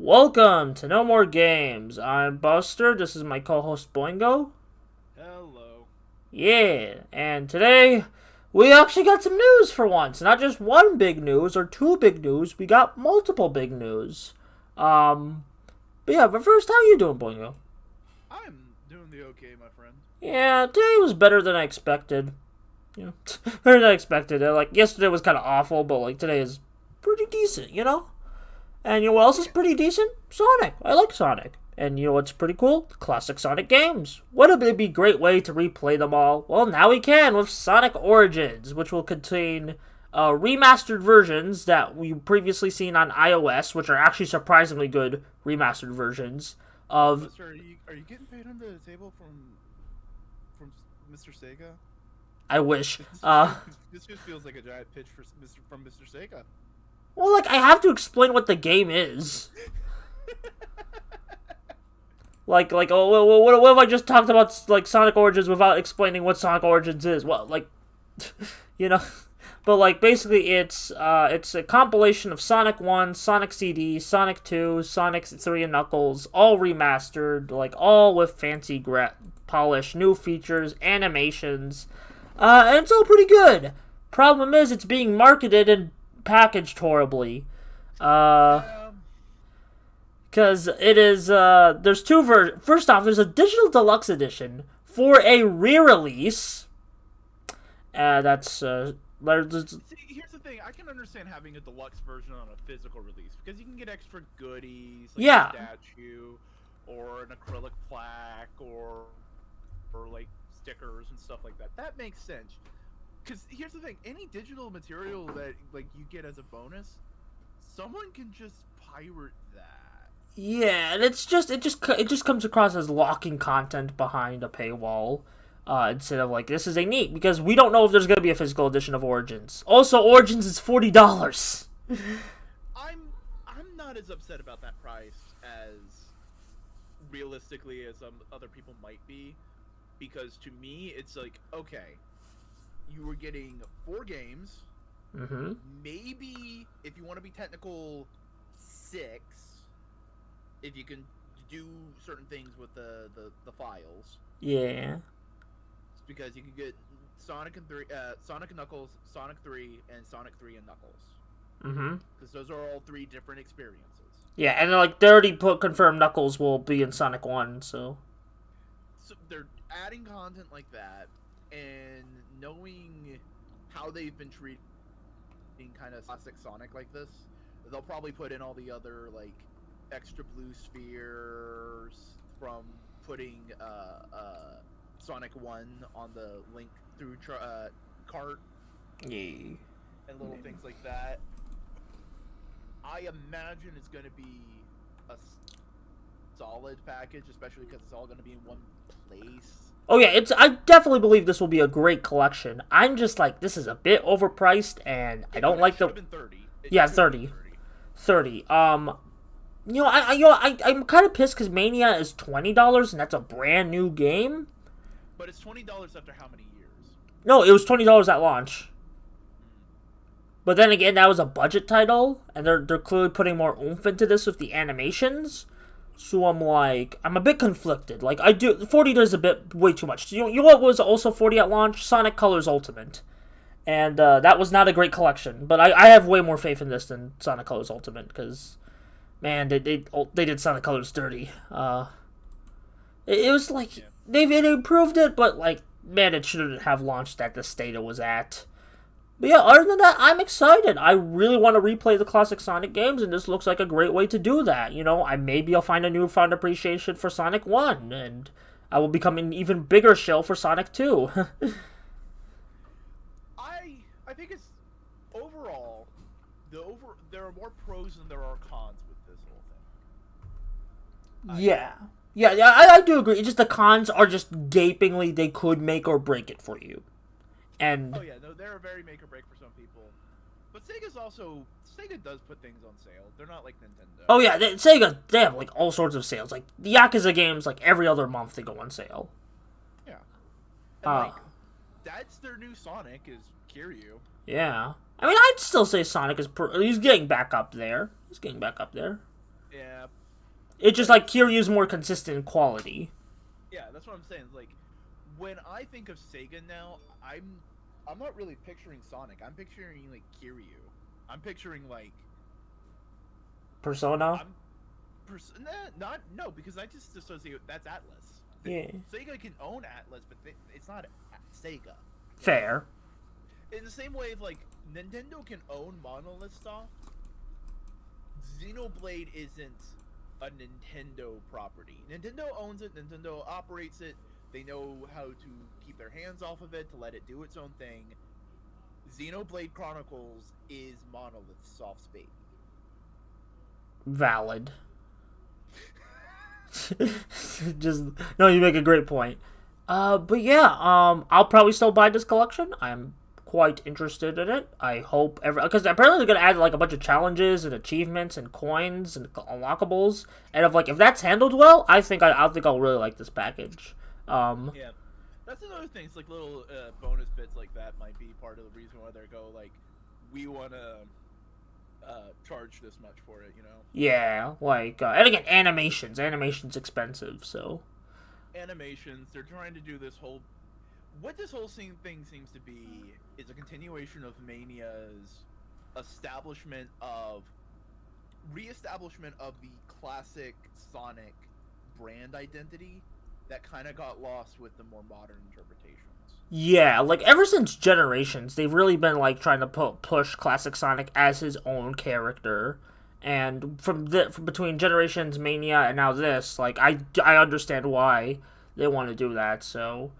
Welcome to No More Games. I'm Buster. This is my co-host Boingo. Hello. Yeah, and today we actually got some news for once. Not just one big news or two big news. We got multiple big news. Um, but first, how you doing, Boingo? I'm doing the okay, my friend. Yeah, today was better than I expected. Yeah, better than I expected. Like yesterday was kind of awful, but like today is pretty decent. And you know what else is pretty decent? Sonic. I like Sonic. And you know what's pretty cool? Classic Sonic games. Wouldn't it be a great way to replay them all? Well, now we can with Sonic Origins, which will contain remastered versions that we've previously seen on iOS, which are actually surprisingly good remastered versions of. Mister, are you getting paid under the table from Mr. Sega? I wish. This just feels like a giant pitch from Mr. Sega. Well, like I have to explain what the game is. What if I just talked about like Sonic Origins without explaining what Sonic Origins is? Well, like, you know, but like basically it's a compilation of Sonic 1, Sonic CD, Sonic 2, Sonic 3 and Knuckles, all remastered, like all with fancy polish, new features, animations, and it's all pretty good. Problem is, it's being marketed and packaged horribly. Yeah. Because it is, there's two versions. First off, there's a digital deluxe edition for a re-release. That's, See, here's the thing. I can understand having a deluxe version on a physical release because you can get extra goodies, like yeah. a statue, or an acrylic plaque, or like stickers and stuff like that. That makes sense. Because here's the thing: any digital material that like you get as a bonus, someone can just pirate that. Yeah, and it just comes across as locking content behind a paywall. Instead of like, this is a neat, because we don't know if there's going to be a physical edition of Origins. Also, Origins is $40. I'm not as upset about that price as realistically as other people might be, because to me it's like, okay, you were getting 4 games, Mm-hmm. maybe if you want to be technical, 6, if you can do certain things with the files. Yeah. Because you can get Sonic and Knuckles, Sonic 3, and Sonic 3 and Knuckles. Mm-hmm. Because those are all 3 different experiences. Yeah, and like they already confirmed Knuckles will be in Sonic 1, so. So they're adding content like that, and knowing how they've been treating kind of classic Sonic like this, they'll probably put in all the other like extra blue spheres from putting Sonic 1 on the Link through cart. Yeah. And little things like that. I imagine it's going to be a solid package, especially because it's all going to be in one place. Oh yeah, I definitely believe this will be a great collection. I'm just like, this is a bit overpriced, and I don't like the. Been 30. Yeah, 30. 30. I'm kind of pissed because Mania is $20, and that's a brand new game. But it's $20 after how many years? No, it was $20 at launch. But then again, that was a budget title, and they're clearly putting more oomph into this with the animations. So I'm a bit conflicted. Like, $40 is a bit way too much. You know what was also $40 at launch? Sonic Colors Ultimate. And that was not a great collection. But I have way more faith in this than Sonic Colors Ultimate, because, man, they did Sonic Colors dirty. It was like, they improved it, but like, man, it shouldn't have launched at the state it was at. But yeah, other than that, I'm excited. I really want to replay the classic Sonic games, and this looks like a great way to do that. Maybe I'll find a newfound appreciation for Sonic 1, and I will become an even bigger shill for Sonic 2. I think it's overall there are more pros than there are cons with this whole thing. Yeah, I do agree. It's just the cons are just gapingly, they could make or break it for you. And oh yeah, no, they're a very make or break for some people. But Sega does put things on sale. They're not like Nintendo. Oh yeah, Sega, they have like all sorts of sales. Like the Yakuza games, like every other month they go on sale. Yeah. And that's their new Sonic is Kiryu. Yeah. I mean, I'd still say Sonic is he's getting back up there. Yeah. It's just like Kiryu's more consistent in quality. Yeah, that's what I'm saying. Like, when I think of Sega now, I'm not really picturing Sonic. I'm picturing like Kiryu. I'm picturing like Persona. No, because I just associate that's Atlas. Yeah. Sega can own Atlas, but it's not Sega. Fair. In the same way, like Nintendo can own Monolith Soft, Xenoblade isn't a Nintendo property. Nintendo owns it. Nintendo operates it. They know how to keep their hands off of it to let it do its own thing. Xenoblade Chronicles is Monolith Soft's baby. Valid. Just no, you make a great point. But yeah, I'll probably still buy this collection. I'm quite interested in it. I hope because apparently they're gonna add like a bunch of challenges and achievements and coins and unlockables. And if that's handled well, I think I'll really like this package. Yeah, that's another thing. It's like little bonus bits like that might be part of the reason why they go like, we want to charge this much for it, you know? Yeah, like and again, animation's expensive, so animations. They're trying to do this whole. What this whole thing seems to be is a continuation of Mania's reestablishment of the classic Sonic brand identity that kind of got lost with the more modern interpretations. Yeah, like ever since Generations, they've really been like trying to push classic Sonic as his own character. And from between Generations, Mania, and now this, like I understand why they want to do that. So,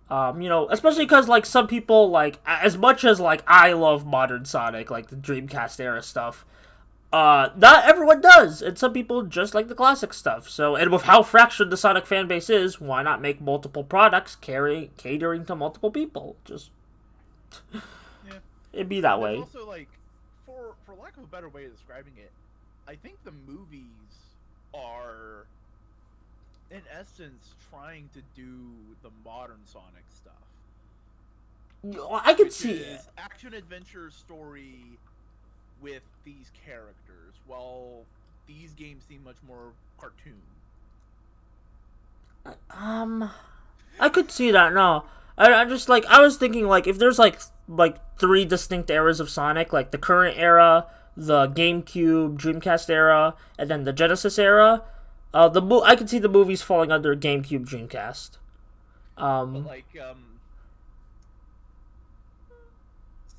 especially because like some people like as much as like I love modern Sonic, like the Dreamcast era stuff. Not everyone does, and some people just like the classic stuff. So, and with how fractured the Sonic fan base is, why not make multiple products catering to multiple people? Just yeah, it'd be that way. Also, like, for lack of a better way of describing it, I think the movies are, in essence, trying to do the modern Sonic stuff. I could see it. Action adventure story with these characters, while these games seem much more cartoon. I could see that. No, I just like I was thinking like if there's like three distinct eras of Sonic, like the current era, the GameCube, Dreamcast era, and then the Genesis era. I could see the movies falling under GameCube, Dreamcast. But like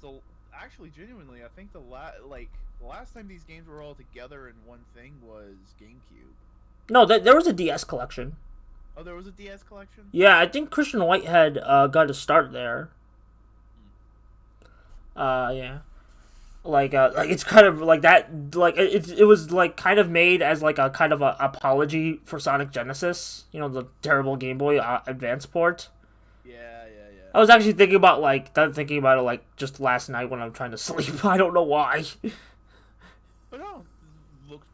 so actually, genuinely, I think the last time these games were all together in one thing was GameCube. No, there was a DS collection. Oh, there was a DS collection? Yeah, I think Christian Whitehead got a start there. Yeah. Like it's kind of like that. Like it was like kind of made as like a kind of a apology for Sonic Genesis. You know, the terrible Game Boy Advance port. Yeah. I was actually thinking about it like just last night when I'm trying to sleep. I don't know why. But no, looks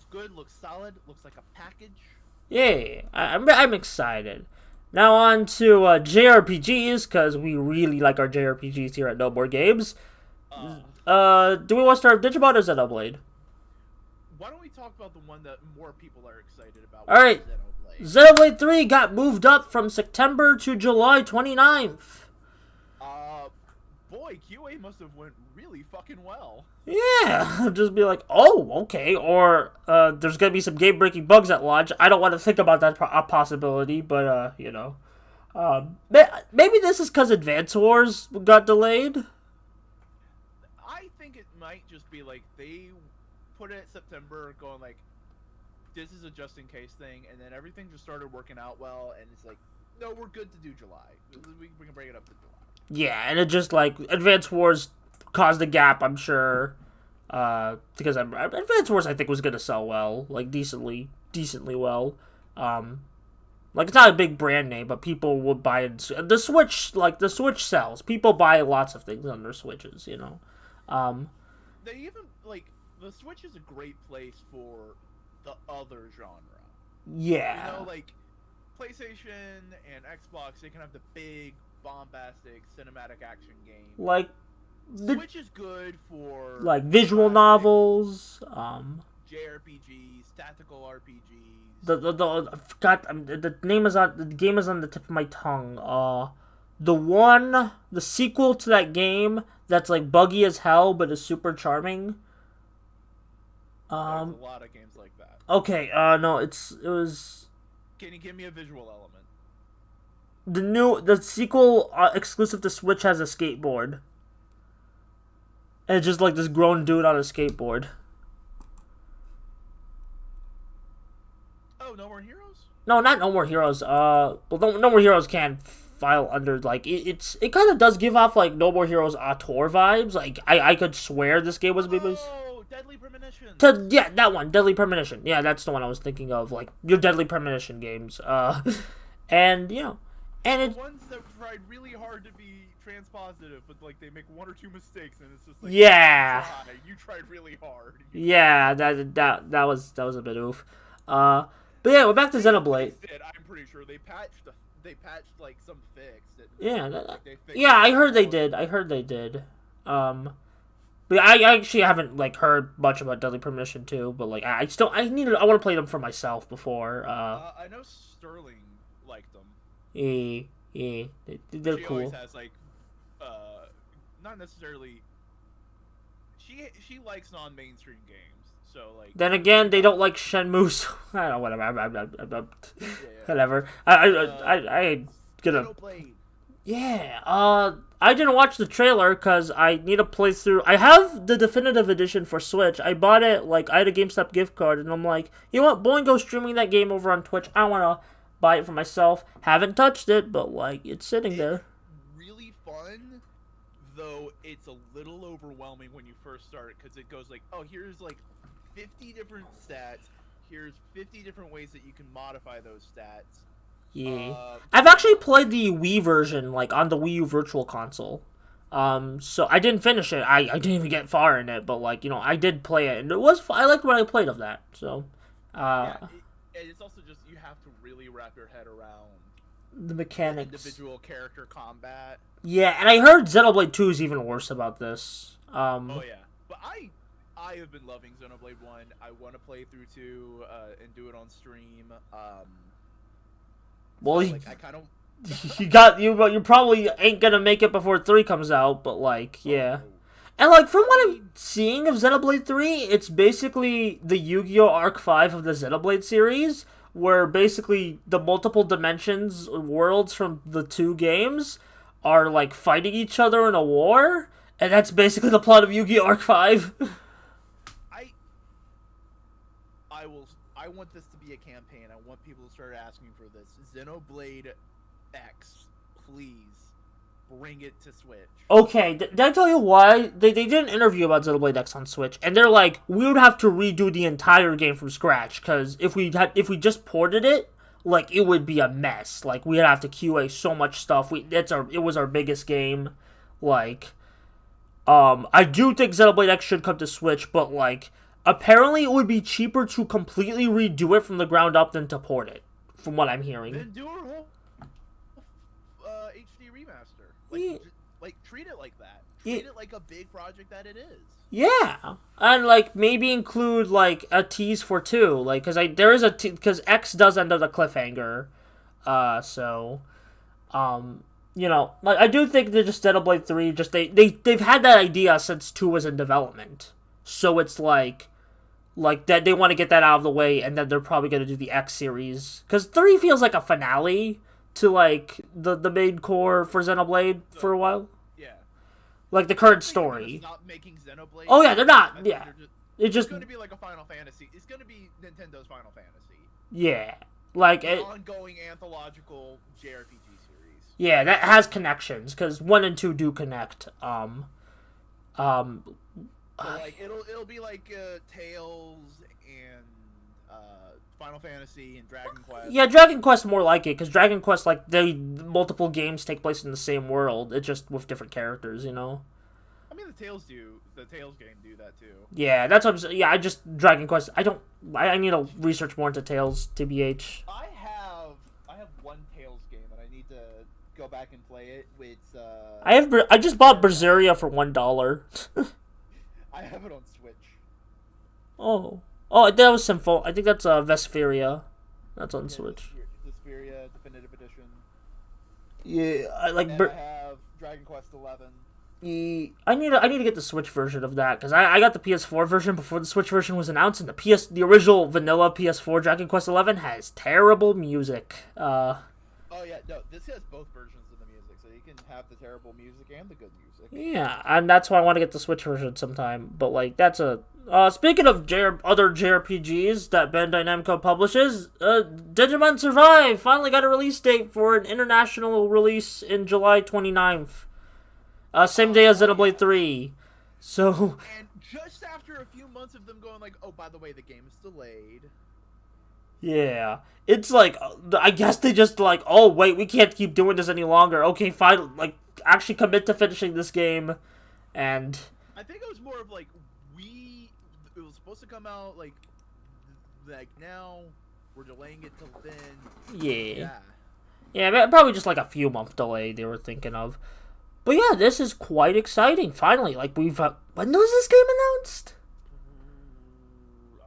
good. Looks solid. Looks like a package. Yeah, I'm excited. Now on to JRPGs, because we really like our JRPGs here at No More Games. Do we want to start with Digimon or Xenoblade? Why don't we talk about the one that more people are excited about? Alright, Xenoblade 3 got moved up from September to July 29th. Boy, QA must have went really fucking well. Yeah, just be like, oh, okay, or there's gonna be some game-breaking bugs at launch. I don't want to think about that possibility, but maybe this is because Advance Wars got delayed. I think it might just be like they put it September, going like, this is a just-in-case thing, and then everything just started working out well, and it's like, no, we're good to do July. We can bring it up to July. Yeah, and it just like Advance Wars caused a gap, I'm sure, because Advance Wars I think was gonna sell well, like decently well. Like it's not a big brand name, but people would buy it. The Switch sells. People buy lots of things on their Switches, you know. They even like the Switch is a great place for the other genre. Yeah. You know, like PlayStation and Xbox, they can have the big, bombastic, cinematic action game. Like Switch is good for like visual novels. JRPGs, tactical RPGs. The name is on the game is on the tip of my tongue. The sequel to that game that's like buggy as hell but is super charming. There's a lot of games like that. Okay, no, it was. Can you give me a visual element? The sequel exclusive to Switch has a skateboard. And it's just like this grown dude on a skateboard. Oh, No More Heroes? No, not No More Heroes. Well, No More Heroes can't file under like it kind of does give off like No More Heroes auteur vibes. Like I could swear this game was maybe. Oh, Deadly Premonition. Yeah, that one, Deadly Premonition. Yeah, that's the one I was thinking of. Like your Deadly Premonition games. And you know, and The it. ones that tried really hard to be transpositive, but like they make one or two mistakes, and it's just like Yeah. you tried really hard. Yeah, that was a bit oof. But yeah, we're back to Xenoblade. I'm pretty sure they patched like some fix. Yeah, They fixed yeah, I heard they did. But I actually haven't like heard much about Deadly Premonition 2, but like I want to play them for myself before. I know Sterling liked them. Yeah, they're She cool. always has like, not necessarily. She likes non-mainstream games, so like. Then again, they don't like Shenmue. So, I don't know, whatever. Yeah. Whatever. I gonna. Xenoblade. Yeah. I didn't watch the trailer because I need to play through. I have the definitive edition for Switch. I bought it like I had a GameStop gift card, and I'm like, you know what? Boingo's streaming that game over on Twitch. I want to buy it for myself. Haven't touched it, but like it's sitting there. Really fun, though it's a little overwhelming when you first start because it goes like, oh, here's like 50 different stats. Here's 50 different ways that you can modify those stats. Yeah. I've actually played the Wii version, like, on the Wii U Virtual Console. So I didn't finish it. I didn't even get far in it, but, like, you know, I did play it, and it was I liked what I played of that, so. And it's also just, you have to really wrap your head around The mechanics. Individual character combat. Yeah, and I heard Xenoblade 2 is even worse about this. Oh, yeah. But I have been loving Xenoblade 1. I want to play through 2 and do it on stream. Well, like, I kind of... you probably ain't gonna make it before 3 comes out, but like, yeah. Oh. And like, from what I'm seeing of Xenoblade 3, it's basically the Yu-Gi-Oh! Arc 5 of the Xenoblade series, where basically the multiple dimensions, worlds from the 2 games are like fighting each other in a war, and that's basically the plot of Yu-Gi-Oh! Arc 5. I want this to be a campaign. I want people to start asking for this. Xenoblade X, please bring it to Switch. Okay, did I tell you why? They did an interview about Xenoblade X on Switch, and they're like, we would have to redo the entire game from scratch, because if we just ported it, like, it would be a mess. Like, we'd have to QA so much stuff. It was our biggest game. Like, I do think Xenoblade X should come to Switch, but like, apparently it would be cheaper to completely redo it from the ground up than to port it, from what I'm hearing. Then do a whole HD remaster. Like, treat it like that. Treat it like a big project that it is. Yeah, and like maybe include like a tease for 2, like because X does end up a cliffhanger, so, you know, like I do think that just Xenoblade 3 they've had that idea since 2 was in development, so it's like that they want to get that out of the way, and then they're probably gonna do the X series because 3 feels like a finale to like the main core for Xenoblade for a while. Yeah. Like the current story. Stop making Xenoblade. Oh yeah, they're not. Yeah, it's going to be like a Final Fantasy. It's going to be Nintendo's Final Fantasy. Yeah, like an ongoing anthological JRPG series. Yeah, that has connections because 1 and 2 do connect. Like it'll be like Tales and Final Fantasy and Dragon Quest. Yeah, Dragon Quest more like it because Dragon Quest like multiple games take place in the same world. It's just with different characters, you know. I mean, the Tales game do that too. Yeah, that's what I'm saying. Yeah, I just Dragon Quest. I need to research more into Tales. TBH. I have one Tales game and I need to go back and play it. It's I just bought Berseria for $1. I have it on Switch. Oh, Oh, that was Sympho. I think that's Vesperia. That's on Switch. Vesperia Definitive Edition. Yeah, I like. And I have Dragon Quest XI. I need to get the Switch version of that because I got the PS4 version before the Switch version was announced, and the original vanilla PS4 Dragon Quest XI has terrible music. Oh yeah, no, this has both versions of the music, so you can have the terrible music and the good music. Yeah, and that's why I want to get the Switch version sometime. But like, that's a speaking of other JRPGs that Bandai Namco publishes, Digimon Survive finally got a release date for an international release in July 29th. Same day as Xenoblade 3. So. And just after a few months of them going like, oh, by the way, the game is delayed. Yeah. It's like, I guess they just like, oh, wait, we can't keep doing this any longer. Okay, fine, like, actually commit to finishing this game. And. I think it was more of like, it was supposed to come out like now, we're delaying it till then. Yeah. Yeah, probably just like a few month delay they were thinking of. But yeah, this is quite exciting. Finally, like when was this game announced?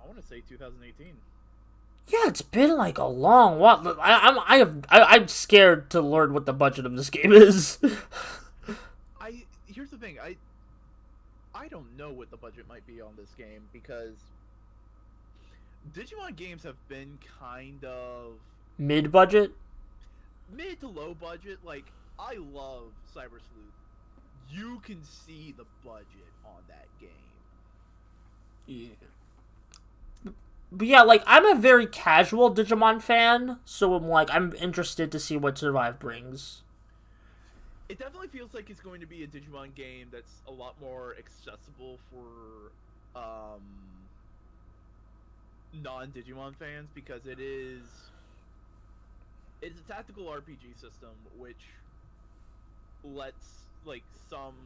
I want to say 2018. Yeah, it's been like a long while. I'm scared to learn what the budget of this game is. Here's the thing. I don't know what the budget might be on this game because Digimon games have been kind of mid-budget, mid to low budget. Like, I love Cyber Sleuth. You can see the budget on that game. Yeah. But yeah, like, I'm a very casual Digimon fan, so I'm interested to see what Survive brings. It definitely feels like it's going to be a Digimon game that's a lot more accessible for non-Digimon fans because it's a tactical RPG system which lets like some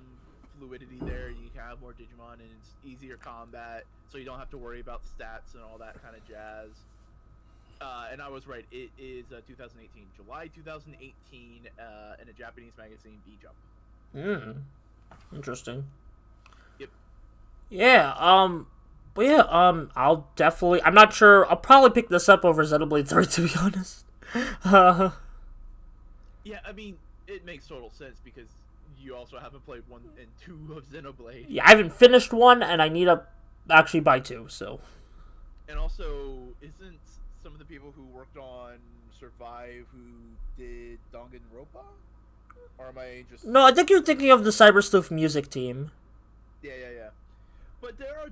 fluidity there. You can have more Digimon and it's easier combat, so you don't have to worry about stats and all that kind of jazz. And I was right. It is 2018, July 2018, in a Japanese magazine, V-Jump. Interesting. Yep. Yeah. But yeah. I'll definitely. I'm not sure. I'll probably pick this up over Xenoblade 3, to be honest. Yeah, I mean, it makes total sense because you also haven't played 1 and 2 of Xenoblade. Yeah, I haven't finished 1, and I need to actually buy 2. So. And also, isn't some of the people who worked on Survive who did Danganronpa? Or am I just... No, I think you're thinking of the Cyber Sleuth music team. Yeah. But there are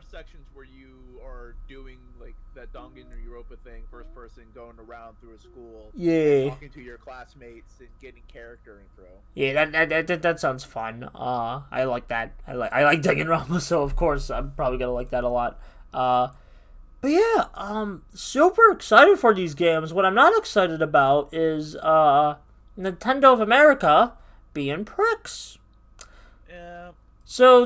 sections where you are doing, like, that Danganronpa thing, first person, going around through a school. Yeah. Talking to your classmates and getting character intro. Yeah, that sounds fun. I like that. I like Danganronpa, so of course I'm probably gonna like that a lot. But yeah, super excited for these games. What I'm not excited about is Nintendo of America being pricks. Yeah. So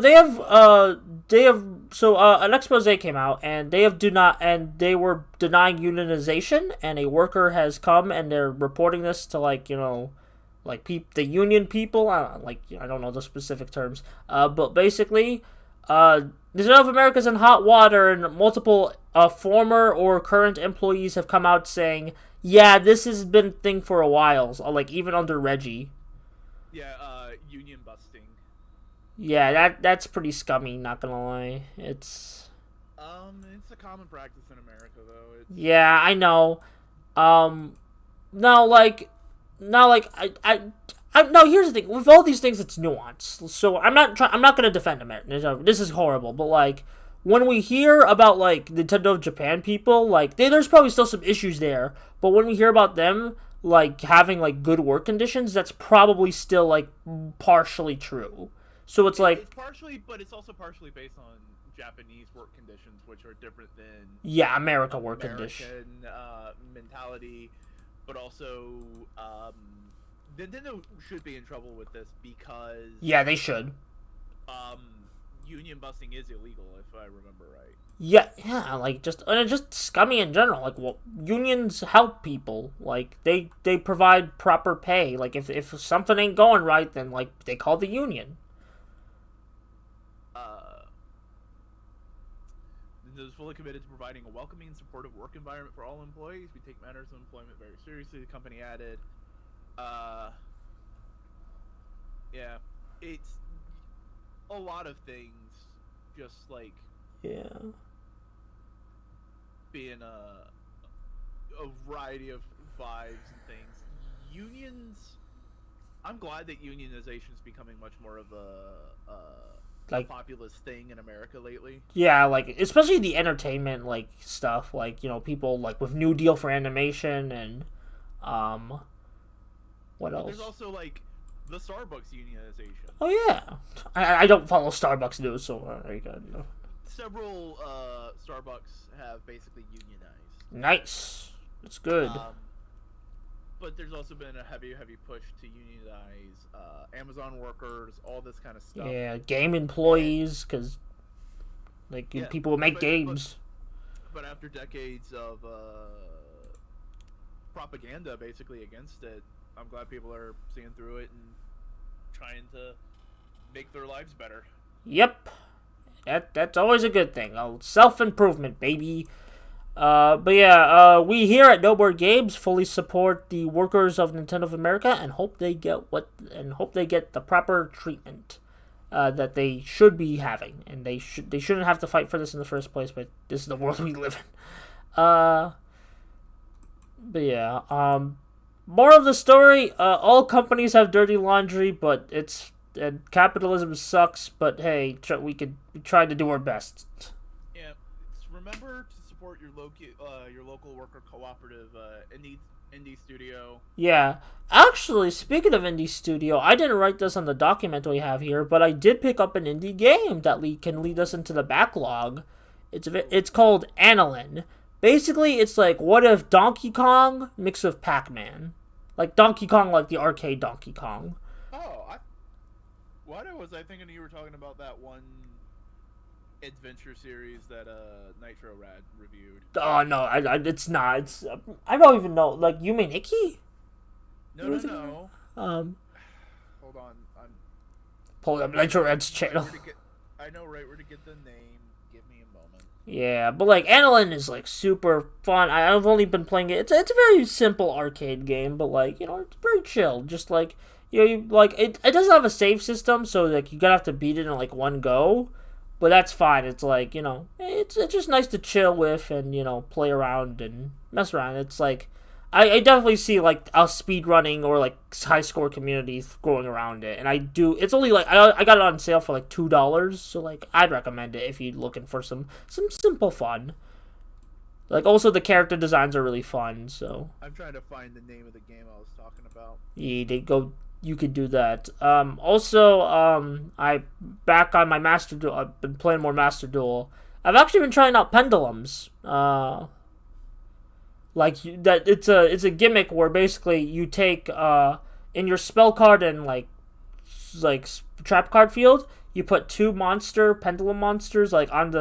an expose came out and they were denying unionization, and a worker has come and they're reporting this to the union people. I don't know the specific terms. But basically, Nintendo of America's in hot water, and multiple former or current employees have come out saying, yeah, this has been a thing for a while, like even under Reggie. Yeah, union busting. Yeah, that's pretty scummy, not gonna lie. It's a common practice in America, though. Yeah, I know. No, here's the thing. With all these things, it's nuanced. So I'm not gonna defend America. This is horrible, but like when we hear about like Nintendo of Japan people, like there's probably still some issues there. But when we hear about them like having like good work conditions, that's probably still like partially true. So it's partially, but it's also partially based on Japanese work conditions, which are different than American work conditions. Mentality, but also Nintendo should be in trouble with this because they should. Union busting is illegal, if I remember right. Yeah, like just scummy in general. Like, well, unions help people. Like they provide proper pay. Like if something ain't going right, then like they call the union. is fully committed to providing a welcoming, supportive work environment for all employees. We take matters of employment very seriously. The company added, yeah, it's a lot of things, just like being a variety of vibes and things. Unions, I'm glad that unionization is becoming much more of a populist thing in America lately. Yeah, like especially the entertainment like stuff, like people like with New Deal for animation and what else? There's also like the Starbucks unionization. Oh yeah, I don't follow Starbucks news, so there you go. Several Starbucks have basically unionized. Nice, that's good. But there's also been a heavy push to unionize Amazon workers, all this kind of stuff. Yeah, game employees, because people make games. But after decades of propaganda, basically against it, I'm glad people are seeing through it and trying to make their lives better. Yep, that's always a good thing. Self-improvement, baby. But yeah, we here at No More Games fully support the workers of Nintendo of America and hope they get the proper treatment that they should be having, and they shouldn't have to fight for this in the first place. But this is the world we live in. But yeah, more of the story. All companies have dirty laundry, but capitalism sucks. But hey, we try to do our best. Yeah, remember to support your local worker cooperative indie studio. Yeah, actually, speaking of indie studio, I didn't write this on the document we have here, but I did pick up an indie game that can lead us into the backlog. It's called Annalyn. Basically, it's like what if Donkey Kong mixed with Pac-Man, like Donkey Kong, like the arcade Donkey Kong. Oh, what was I thinking you were talking about that one adventure series that Nitro Rad reviewed? Oh no, it's not. It's I don't even know. Like you mean Icky? No. Hold on, I'm pulling up Nitro Rad's channel. I know right where to get the name. Give me a moment. Yeah, but like Annalyn is like super fun. I've only been playing it. It's a very simple arcade game, but like it's very chill. Just like you like it doesn't have a save system, so like you gotta have to beat it in like one go. But that's fine. It's like, it's just nice to chill with and, play around and mess around. It's like, I definitely see like a speedrunning or like high score communities going around it. And it's only like, I got it on sale for like $2. So like, I'd recommend it if you're looking for some simple fun. Like also the character designs are really fun, so. I'm trying to find the name of the game I was talking about. Yeah, you could do that. Also, I back on my Master Duel. I've been playing more Master Duel. I've actually been trying out pendulums. It's a gimmick where basically you take in your spell card and like trap card field, you put 2 pendulum monsters like on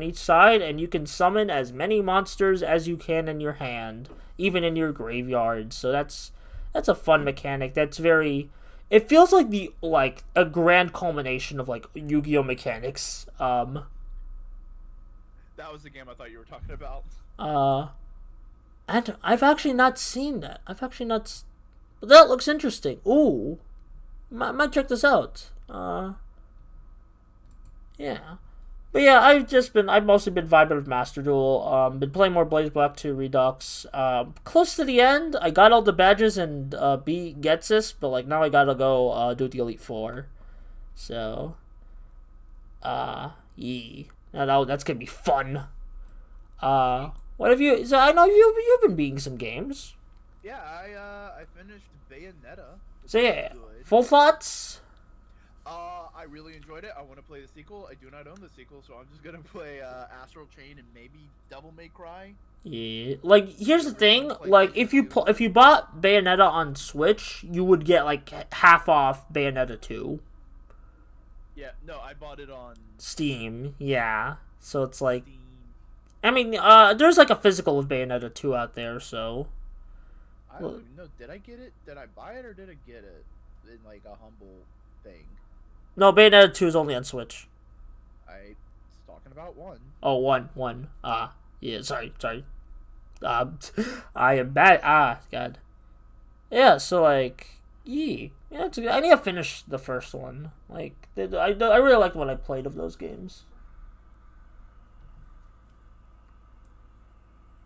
each side, and you can summon as many monsters as you can in your hand, even in your graveyard. So that's a fun mechanic. It feels like a grand culmination of like Yu-Gi-Oh mechanics. That was the game I thought you were talking about. And I've actually not seen that. But that looks interesting. Ooh, might check this out. Yeah. But yeah, I've mostly been vibing with Master Duel. Been playing more Blaze Black 2 Redux. Close to the end, I got all the badges and beat Getsis, but like now I gotta go do the Elite Four. So, yeah, that's gonna be fun. What have you? So I know you've been beating some games. Yeah, I finished Bayonetta. So yeah, full thoughts. I really enjoyed it. I want to play the sequel. I do not own the sequel, so I'm just gonna play Astral Chain and maybe Devil May Cry. Yeah, like here's the thing. Like if you bought Bayonetta on Switch, you would get like half off Bayonetta 2. Yeah, no, I bought it on Steam. Yeah, so it's like, Steam. I mean, there's like a physical of Bayonetta 2 out there, so. I don't even know. Did I get it? Did I buy it or did I get it in like a humble thing? No, Bayonetta 2 is only on Switch. I was talking about one. Oh, one. Yeah, sorry. I am bad. God. Yeah, so, like, yeah, I need to finish the first one. Like, I really liked what I played of those games.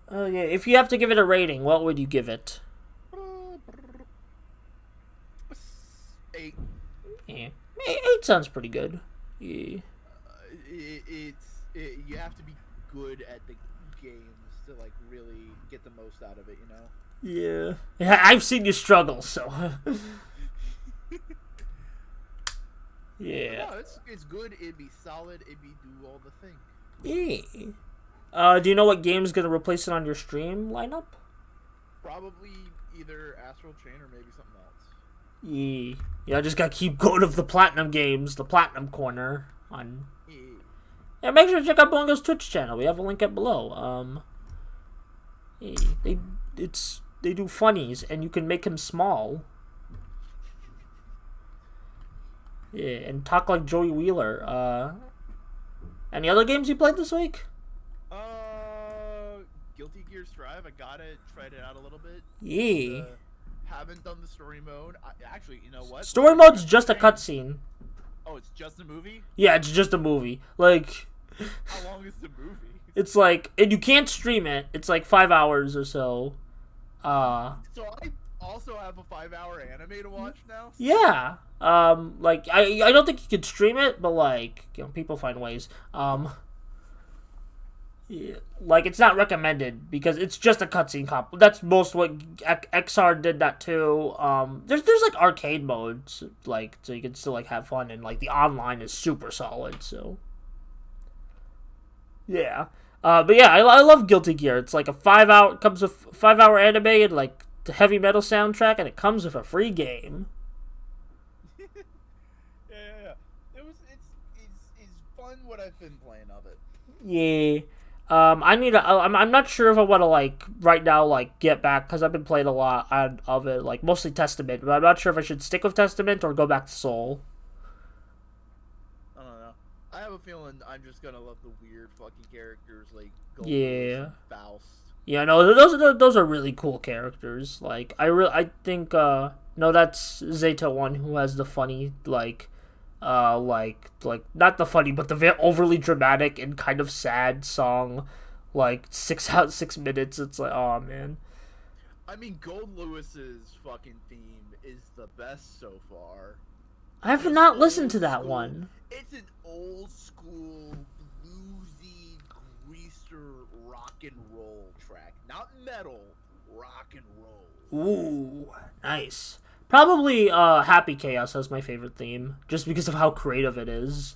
Oh, yeah, if you have to give it a rating, what would you give it? 8. Yeah, 8 sounds pretty good. Yeah. You have to be good at the games to like really get the most out of it, you know. Yeah, I've seen you struggle, so. Yeah. No, it's good. It'd be solid. It'd be do all the things. Yeah. Do you know what game's gonna replace it on your stream lineup? Probably either Astral Chain or maybe something else. Yeah, I just gotta keep going of the platinum games, the platinum corner on. Yeah, make sure to check out Boingo's Twitch channel. We have a link up below. They do funnies, and you can make him small. Yeah, and talk like Joey Wheeler. Any other games you played this week? Guilty Gear Strive. I tried it out a little bit. Yeah. Haven't done the story mode. Actually, you know what? Story mode's just a cutscene. Oh, it's just a movie? Yeah, it's just a movie. Like. How long is the movie? It's like, and you can't stream it. It's like 5 hours or so. So I also have a 5-hour anime to watch now. Yeah. Like I don't think you could stream it, but like, you know, people find ways. Yeah, like it's not recommended because it's just a cutscene comp. That's most what XR did that too. There's like arcade modes, like so you can still like have fun, and like the online is super solid. So yeah. But yeah, I love Guilty Gear. It's like a 5-hour, comes with 5-hour anime and like the heavy metal soundtrack, and it comes with a free game. yeah. It's fun what I've been playing of it. Yeah. I'm not sure if I want to like right now like get back because I've been playing a lot of it, like mostly Testament, but I'm not sure if I should stick with Testament or go back to Soul. I don't know. I have a feeling I'm just gonna love the weird fucking characters like Gold Yeah. Faust. Yeah, no, those are really cool characters. Like I think no, that's Zeta one who has the funny like not the funny but the very overly dramatic and kind of sad song, like 6 minutes. It's like, oh man. I mean, Gold Lewis's fucking theme is the best so far. I have not listened to that one. It's an old school bluesy greaser rock and roll track, not metal, rock and roll. Ooh, nice. Probably Happy Chaos has my favorite theme, just because of how creative it is.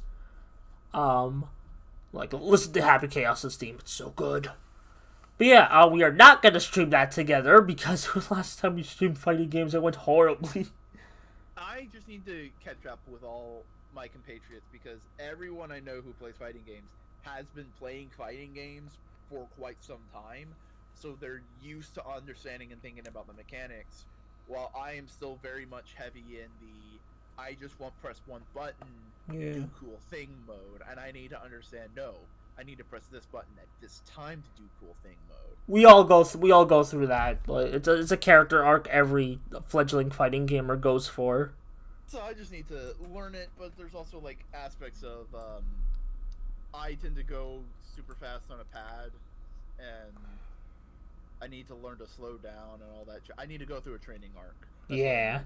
Like, listen to Happy Chaos's theme, it's so good. But yeah, we are not gonna stream that together, because last time we streamed fighting games, it went horribly. I just need to catch up with all my compatriots, because everyone I know who plays fighting games has been playing fighting games for quite some time, so they're used to understanding and thinking about the mechanics. While I am still very much heavy in the I just want press one button, do cool thing mode, and I need to understand, no, I need to press this button at this time to do cool thing mode. We all go through that. It's a character arc every fledgling fighting gamer goes for. So I just need to learn it, but there's also like aspects of I tend to go super fast on a pad, and I need to learn to slow down and all that. I need to go through a training arc. That's yeah.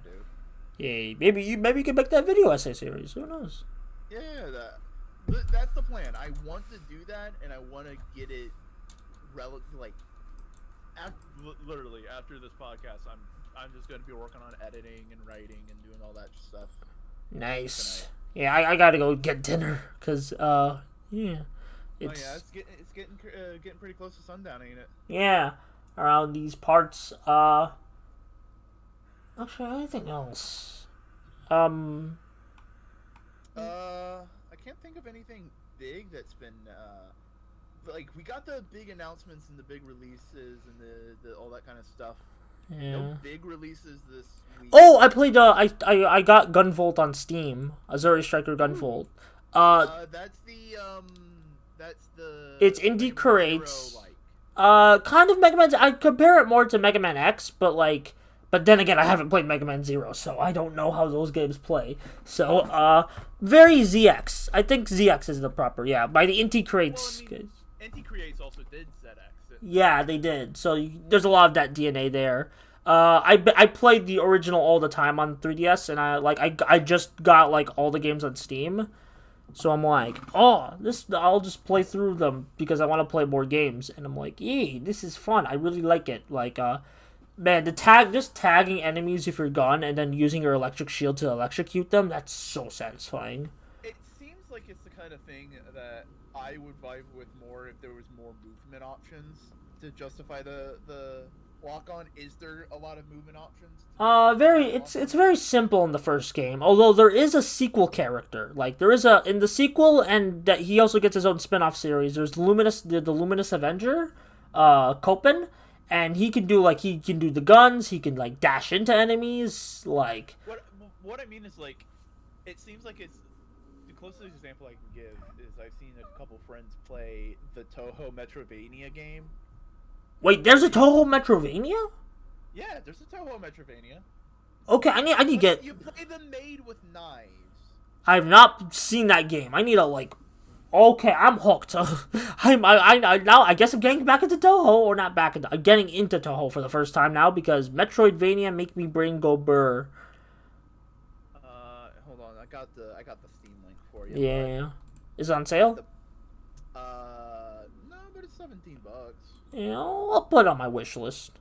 Maybe you can make that video essay series. Who knows? Yeah, that's the plan. I want to do that, and I want to get it literally after this podcast. I'm just gonna be working on editing and writing and doing all that stuff. Nice. Yeah, I gotta go get dinner because yeah. It's getting pretty close to sundown, ain't it? Yeah. Around these parts. Actually, anything else? I can't think of anything big that's been like we got the big announcements and the big releases and the all that kind of stuff. Yeah. No big releases this week. Oh, I played I got Gunvolt on Steam. Azuri Striker Gunvolt. That's the That's the. It's Mega indie Man creates. Zero, like. Kind of Mega Man. I compare it more to Mega Man X, but like, but then again, I haven't played Mega Man Zero, so I don't know how those games play. So, very ZX. I think ZX is the proper. Yeah, by the Inti Creates. Well, I mean, NT Creates also did ZX. Yeah, they did. So there's a lot of that DNA there. I played the original all the time on 3DS, and I just got like all the games on Steam. So I'm like, oh, I'll just play through them because I want to play more games. And I'm like, yay, this is fun. I really like it. Like, man, just tagging enemies if you're gone and then using your electric shield to electrocute them, that's so satisfying. It seems like it's the kind of thing that I would vibe with more if there was more movement options to justify the walk on. Is there a lot of movement options? It's very simple in the first game. Although there is a sequel character, like there is in the sequel, and that he also gets his own spin-off series. There's the Luminous Avenger, Copen, and he can do the guns. He can like dash into enemies. Like what I mean is like, it seems like it's the closest example I can give is I've seen a couple friends play the Toho Metrovania game. Wait, there's a Toho Metrovania? Yeah, there's a Toho Metrovania. Okay, I need to get. You play the maid with knives. I've not seen that game. I need to like. Okay, I'm hooked. Now I guess I'm getting back into Toho, or not back into. I'm getting into Toho for the first time now because Metroidvania make me brain go burr. Hold on, I got the Steam link for you. Yeah, is it on sale? No, but it's $17. Yeah, I'll put it on my wish list.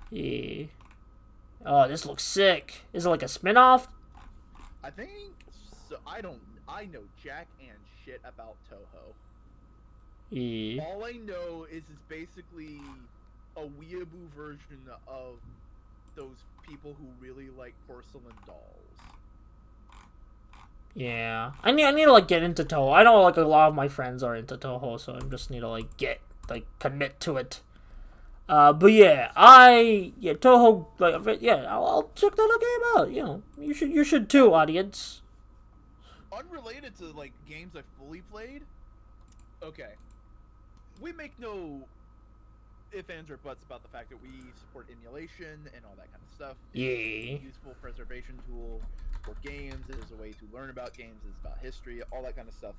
Yeah. Oh, this looks sick. Is it like a spin-off? I think so. I know jack and shit about Toho. Yeah. All I know is it's basically a weeaboo version of those people who really like porcelain dolls. Yeah. I need to like get into Toho. I know like a lot of my friends are into Toho, so I just need to like commit to it. But yeah, Toho, like, yeah, I'll check that game out. You know, you should too, audience. Unrelated to like games I fully played. Okay, we make no ifs, ands, or buts about the fact that we support emulation and all that kind of stuff. Yeah. It's a useful preservation tool for games. It is a way to learn about games. It's about history, all that kind of stuff.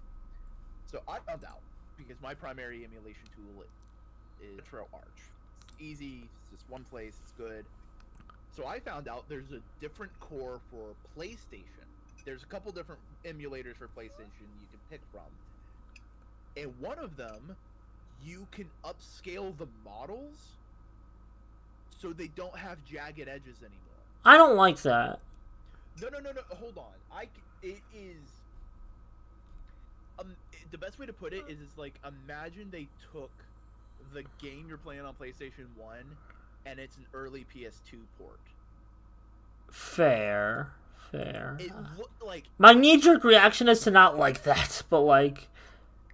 So I found out because my primary emulation tool is RetroArch. Easy, it's just one place, it's good. So I found out there's a different core for PlayStation. There's a couple different emulators for PlayStation you can pick from. And one of them, you can upscale the models so they don't have jagged edges anymore. I don't like that. No, hold on. It is... the best way to put it is it's like, imagine they took the game you're playing on PlayStation 1 and it's an early PS2 port. Fair. It looked like... My knee-jerk reaction is to not like that, but like...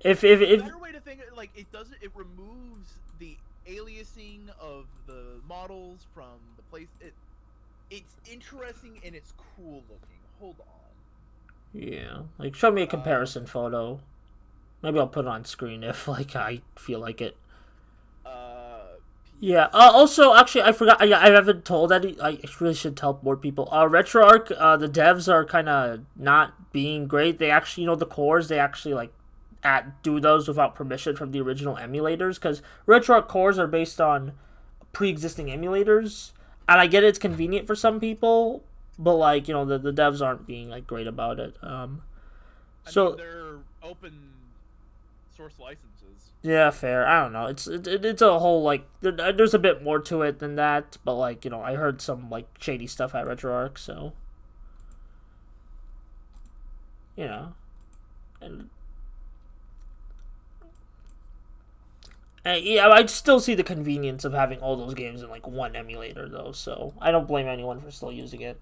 If a better way to think it, like, it removes the aliasing of the models from the place. It's interesting and it's cool looking. Hold on. Yeah, like show me a comparison photo. Maybe I'll put it on screen if like I feel like it. Yeah. Also, actually, I forgot. I haven't told that. I really should tell more people. RetroArch. The devs are kind of not being great. They actually, the cores. They actually like do those without permission from the original emulators because RetroArch cores are based on pre-existing emulators. And I get it's convenient for some people, but like the devs aren't being like great about it. I mean, they're open source licenses. Yeah, fair. I don't know. It's a whole like there's a bit more to it than that, but like I heard some like shady stuff at RetroArch, so and yeah, I still see the convenience of having all those games in like one emulator though, so I don't blame anyone for still using it.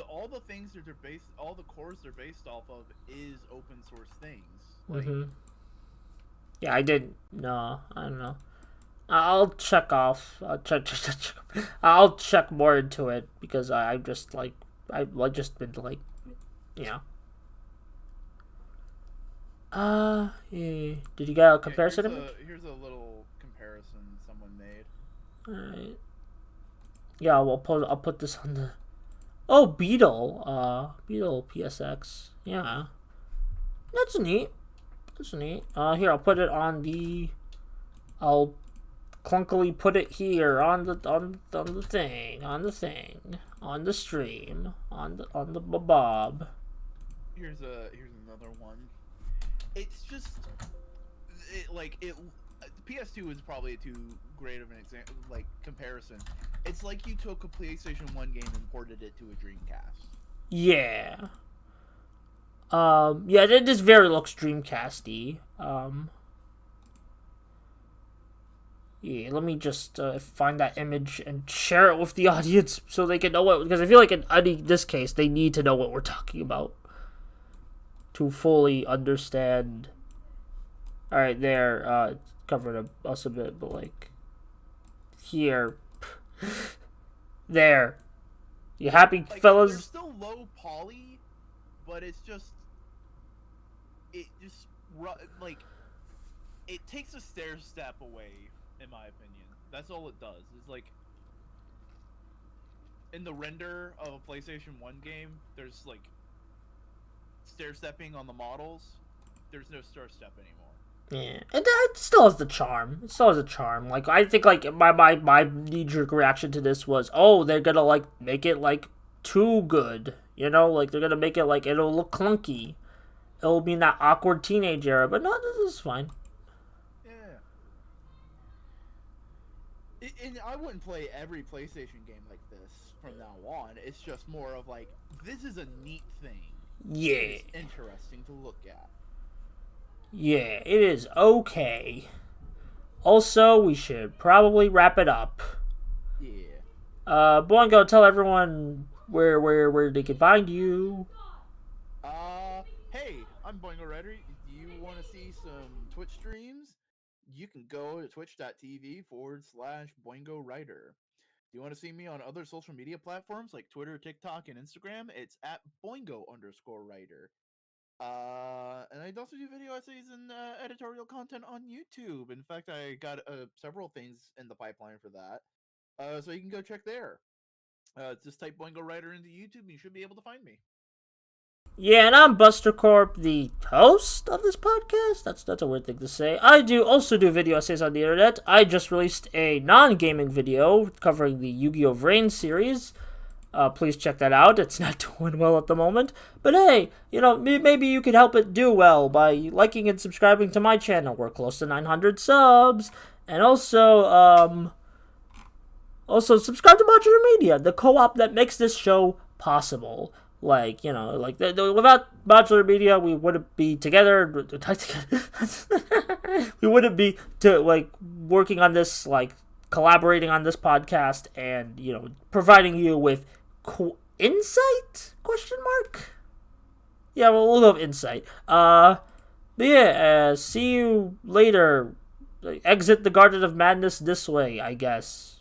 All the things that they're based, all the cores they're based off of is open source things. Like, yeah, I didn't. No, I don't know. I'll check off. I'll check more into it because I've just like I've just been like Yeah. Yeah. Did you get a comparison image? Here's a little comparison someone made. Alright. Yeah, I'll put this on the... Oh, Beetle. Beetle PSX. Yeah. That's neat. That's neat. Here, I'll put it on the... I'll clunkily put it here on the thing, on the stream, on the bob. Here's another one. It's just PS2 is probably too great of an example, like comparison. It's like you took a PlayStation 1 game and ported it to a Dreamcast. Yeah. Yeah, this very looks Dreamcasty. Yeah, let me just find that image and share it with the audience so they can know what, because I feel like in this case they need to know what we're talking about to fully understand. All right, there, it's covered us a bit, but like here, there. You happy, like, fellas? They're still low poly, but it takes a stair step away. In my opinion, that's all it does. It's like in the render of a PlayStation 1 game, there's like stair stepping on the models. There's no stair step anymore. Yeah, and it still has the charm. It still has a charm. Like, I think like my knee-jerk reaction to this was, oh, they're gonna like make it like too good. You know, like they're gonna make it like it'll look clunky. It'll be in that awkward teenage era. But no, this is fine. And I wouldn't play every PlayStation game like this from now on. It's just more of like, this is a neat thing. Yeah. It's interesting to look at. Yeah, it is okay. Also, we should probably wrap it up. Yeah. Boingo, tell everyone where they can find you. Hey, I'm Boingo Writer. Do you want to see some Twitch streams? You can go to twitch.tv/Boingo Writer. Do you want to see me on other social media platforms like Twitter, TikTok, and Instagram? It's at Boingo_Writer. And I also do video essays and editorial content on YouTube. In fact, I got several things in the pipeline for that. So you can go check there. Just type Boingo Writer into YouTube and you should be able to find me. Yeah, and I'm Buster Corp, the host of this podcast. That's a weird thing to say. I also do video essays on the internet. I just released a non-gaming video covering the Yu-Gi-Oh! Vrain series. Please check that out. It's not doing well at the moment. But hey, you know, maybe you could help it do well by liking and subscribing to my channel. We're close to 900 subs. And also subscribe to Modular Media, the co-op that makes this show possible. Like, you know, like without Modular Media, we wouldn't be together. We wouldn't be working on this, like collaborating on this podcast, and you know, providing you with insight? Question mark. Yeah, well, we'll have insight. But yeah, see you later. Exit the Garden of Madness this way, I guess.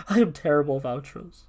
I am terrible with outros.